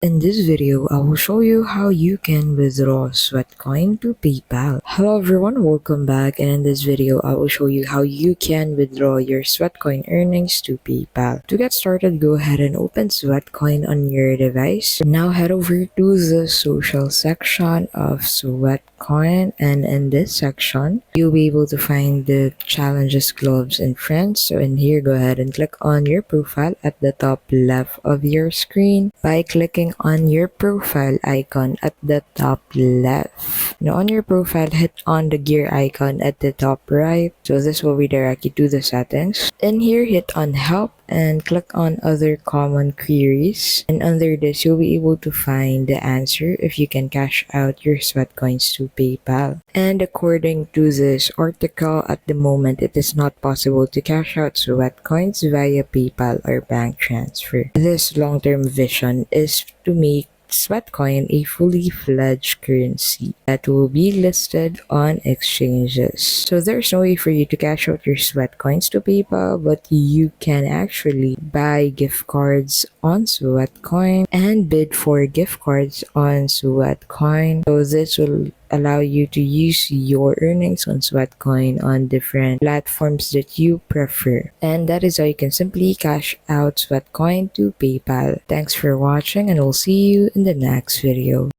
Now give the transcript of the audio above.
In this video, I will show you how you can withdraw Sweatcoin to PayPal. Hello everyone, welcome back, and in this video, I will show you how you can withdraw your Sweatcoin earnings to PayPal. To get started, go ahead and open Sweatcoin on your device. Now head over to the social section of Sweatcoin, and in this section, you'll be able to find the challenges, gloves, and friends. So in here, go ahead and click on your profile at the top left of your screen by clicking on your profile icon at the top left. Now on your profile, hit on the gear icon at the top right. So this will redirect you to the settings. In here, hit on help and click on other common queries. And under this, you'll be able to find the answer if you can cash out your Sweatcoins to PayPal. And according to this article, at the moment, it is not possible to cash out Sweatcoins via PayPal or bank transfer. This long-term vision is to make Sweatcoin a fully fledged currency that will be listed on exchanges. So there's no way for you to cash out your Sweatcoins to PayPal, but you can actually buy gift cards on Sweatcoin and bid for gift cards on Sweatcoin. So this will allow you to use your earnings on Sweatcoin on different platforms that you prefer. And that is how you can simply cash out Sweatcoin to PayPal. Thanks for watching, and we'll see you in the next video.